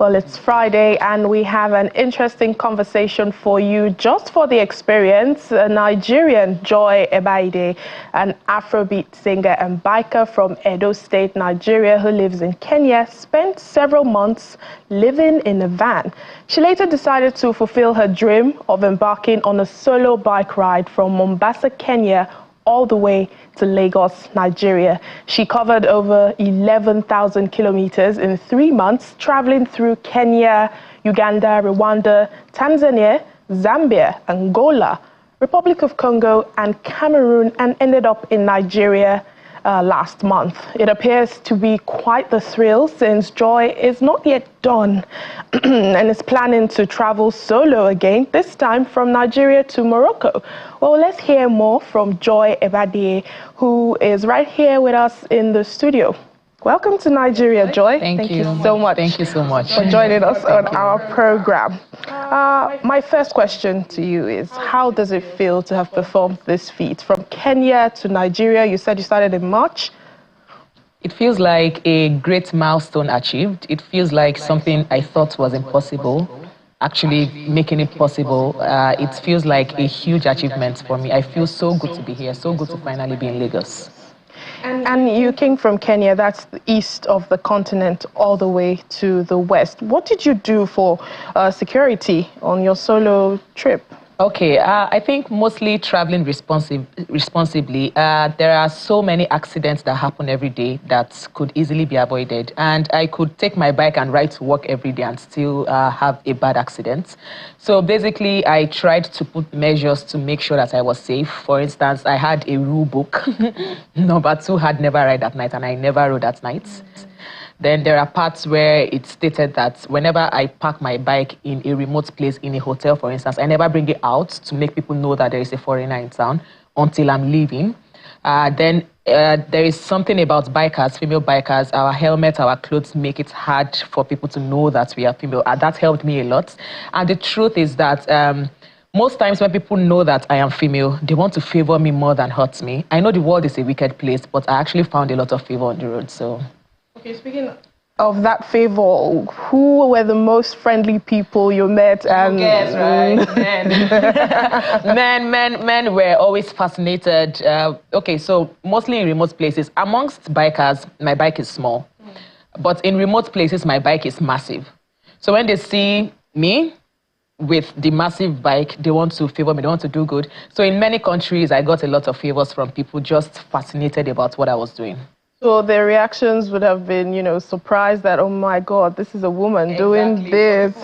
Well, it's Friday and we have an interesting conversation for you just for the experience. A Nigerian, Joy Ebiade, an Afrobeat singer and biker from Edo State, Nigeria, who lives in Kenya, spent several months living in a van. She later decided to fulfill her dream of embarking on a solo bike ride from Mombasa, Kenya, all the way to Lagos, Nigeria. She covered over 11,000 kilometers in 3 months, traveling through Kenya, Uganda, Rwanda, Tanzania, Zambia, Angola, Republic of Congo, and Cameroon, and ended up in Nigeria last month. It appears to be quite the thrill since Joy is not yet done and is planning to travel solo again, this time from Nigeria to Morocco. Well, let's hear more from Joy Ebiade, who is right here with us in the studio. Welcome to Nigeria, Joy. Thank you so much. Thank you so much for joining us on our program. My first question to you is, how does it feel to have performed this feat from Kenya to Nigeria? You said you started in March. It feels like a great milestone achieved. It feels like something I thought was impossible, actually making it possible. It feels like a huge achievement for me. I feel so good to be here, so good to finally be in Lagos. And you came from Kenya, that's the east of the continent, all the way to the west. What did you do for security on your solo trip? Okay, I think mostly traveling responsibly. There are so many accidents that happen every day that could easily be avoided. And I could take my bike and ride to work every day and still have a bad accident. So basically, I tried to put measures to make sure that I was safe. For instance, I had a rule book. Number 2 had never ride at night, and I never rode at night. Then there are parts where it stated that whenever I park my bike in a remote place, in a hotel, for instance, I never bring it out to make people know that there is a foreigner in town until I'm leaving. Then there is something about bikers, female bikers, our helmets, our clothes make it hard for people to know that we are female. That helped me a lot. And the truth is that most times when people know that I am female, they want to favor me more than hurt me. I know the world is a wicked place, but I actually found a lot of favor on the road, so... Okay, speaking of that favor, who were the most friendly people you met? And yes, right, men were always fascinated. Okay, so mostly in remote places. Amongst bikers, my bike is small, but in remote places, my bike is massive. So when they see me with the massive bike, they want to favor me, they want to do good. So in many countries, I got a lot of favors from people just fascinated about what I was doing. So their reactions would have been, you know, surprised that, oh my God, this is a woman doing this.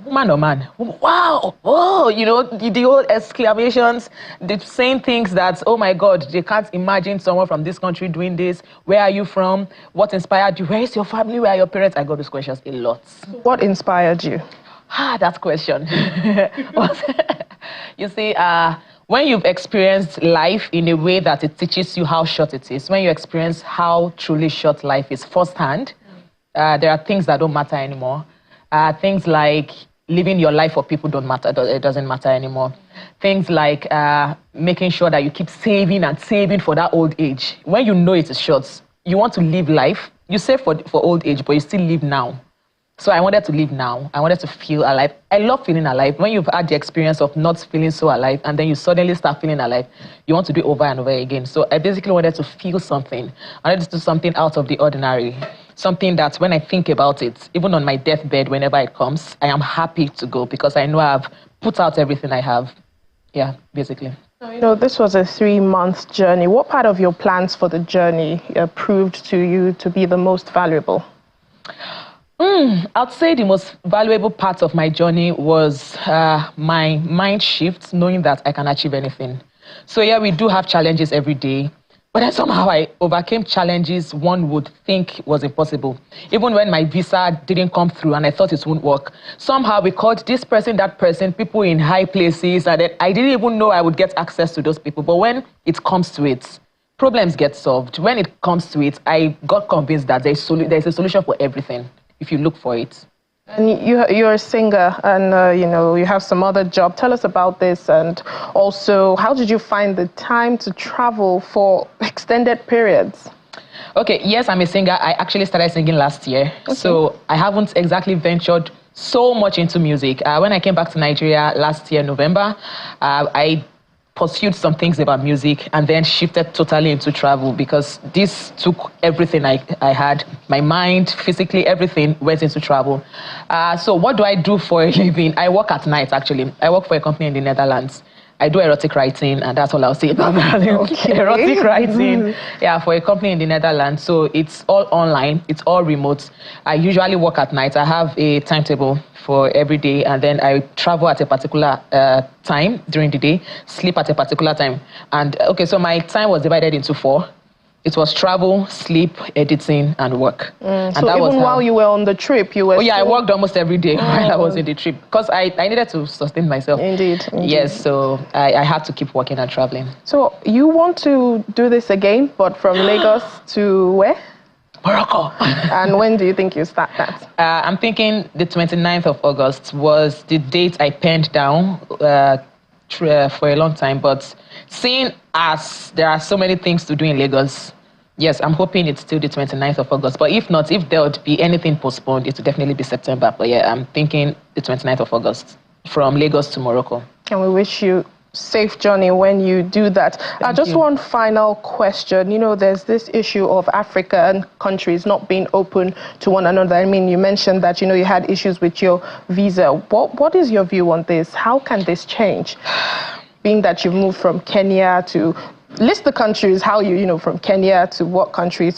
Woman or man? Wow, oh, you know, the old exclamations, the saying things that, oh my God, they can't imagine someone from this country doing this. Where are you from? What inspired you? Where is your family? Where are your parents? I got those questions a lot. What inspired you? That question. You see, when you've experienced life in a way that it teaches you how short it is, when you experience how truly short life is firsthand, there are things that don't matter anymore. Things like living your life for people don't matter, it doesn't matter anymore. Things like making sure that you keep saving and saving for that old age. When you know it is short, you want to live life, you save for old age, but you still live now. So I wanted to live now. I wanted to feel alive. I love feeling alive. When you've had the experience of not feeling so alive and then you suddenly start feeling alive, you want to do it over and over again. So I basically wanted to feel something. I wanted to do something out of the ordinary. Something that when I think about it, even on my deathbed, whenever it comes, I am happy to go because I know I've put out everything I have. Yeah, basically. You know, this was a 3-month journey. What part of your plans for the journey proved to you to be the most valuable? I'd say the most valuable part of my journey was my mind shift, knowing that I can achieve anything. So yeah, we do have challenges every day, but then somehow I overcame challenges one would think was impossible. Even when my visa didn't come through and I thought it wouldn't work, somehow we called this person, that person, people in high places, and then I didn't even know I would get access to those people. But when it comes to it, problems get solved. When it comes to it, I got convinced that there's a solution for everything if you look for it. And you're a singer and, you know, you have some other job. Tell us about this, and also, how did you find the time to travel for extended periods? Okay, yes, I'm a singer. I actually started singing last year. Okay. So I haven't exactly ventured so much into music. When I came back to Nigeria last year, November, I pursued some things about music and then shifted totally into travel because this took everything I had. My mind, physically, everything went into travel. So what do I do for a living? I work at night, actually. I work for a company in the Netherlands. I do erotic writing, and that's all I'll say about that. Okay. Erotic writing, yeah, for a company in the Netherlands. So it's all online, it's all remote. I usually work at night. I have a timetable for every day, and then I travel at a particular time during the day, sleep at a particular time. And okay, so my time was divided into 4. It was travel, sleep, editing, and work. And so even while you were on the trip, you were... Oh, yeah, I worked almost every day while I was in the trip because I needed to sustain myself. Indeed. Yes, so I had to keep working and traveling. So you want to do this again, but from Lagos to where? Morocco. And when do you think you start that? I'm thinking the 29th of August was the date I penned down for a long time, but seeing as there are so many things to do in Lagos, yes, I'm hoping it's still the 29th of August. But if not, if there would be anything postponed, it would definitely be September. But yeah, I'm thinking the 29th of August from Lagos to Morocco. And we wish you safe journey when you do that. Just one final question. You know, there's this issue of African countries not being open to one another. I mean, you mentioned that, you know, you had issues with your visa. What is your view on this? How can this change? Being that you've moved from Kenya to... List the countries, how you know, from Kenya to what country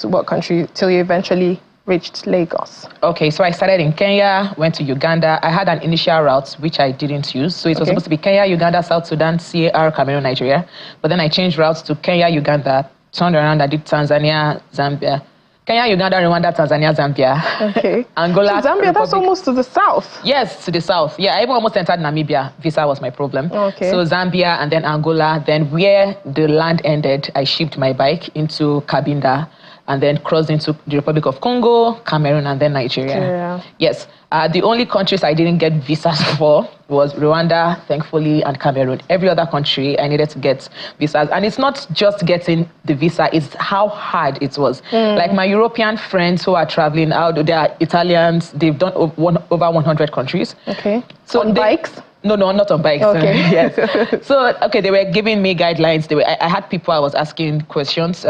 till you eventually reached Lagos. Okay, so I started in Kenya, went to Uganda. I had an initial route, which I didn't use. So it was supposed to be Kenya, Uganda, South Sudan, CAR, Cameroon, Nigeria. But then I changed routes to Kenya, Uganda, turned around, I did Tanzania, Zambia. Kenya, Uganda, Rwanda, Tanzania, Zambia. Okay. Angola, so Zambia, Republic. That's almost to the south. Yes, to the south. Yeah, I even almost entered Namibia. Visa was my problem. Okay. So Zambia and then Angola. Then where the land ended, I shipped my bike into Cabinda and then crossed into the Republic of Congo, Cameroon, and then Nigeria. Yeah. Yes. The only countries I didn't get visas for was Rwanda, thankfully, and Cameroon. Every other country, I needed to get visas. And it's not just getting the visa, it's how hard it was. Like my European friends who are traveling out, they are Italians, they've done over 100 countries. Okay. So on bikes? No, not on bikes. Okay. Yes. So, okay, they were giving me guidelines. I had people I was asking questions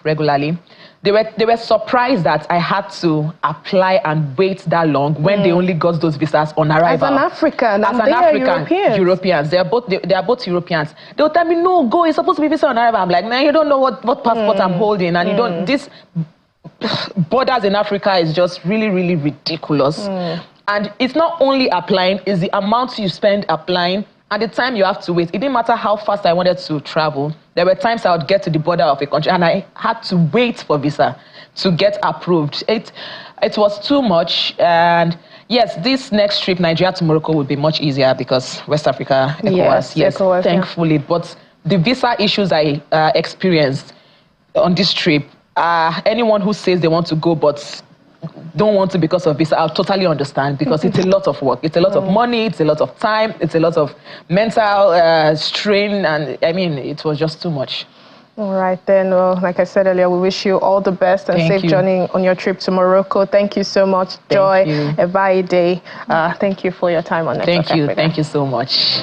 regularly. They were surprised that I had to apply and wait that long when they only got those visas on arrival. As an African, as and an African, Europeans. They are both Europeans. They'll tell me, no, go, it's supposed to be visa on arrival. I'm like, man, you don't know what passport I'm holding, and you don't. This borders in Africa is just really, really ridiculous. And it's not only applying, it's the amount you spend applying and the time you have to wait. It didn't matter how fast I wanted to travel. There were times I would get to the border of a country and I had to wait for visa to get approved. It was too much. And yes, this next trip, Nigeria to Morocco, would be much easier because West Africa, ECOWAS, yes, ECOWAS, thankfully. Yeah. But the visa issues I experienced on this trip, anyone who says they want to go but don't want to because of visa, I'll totally understand because it's a lot of work. It's a lot of money, it's a lot of time, it's a lot of mental strain, and I mean, it was just too much. All right, then, well, like I said earlier, we wish you all the best and safe journey on your trip to Morocco. Thank you so much, Joy Ebiade. Thank you for your time on Network Africa. Thank you so much.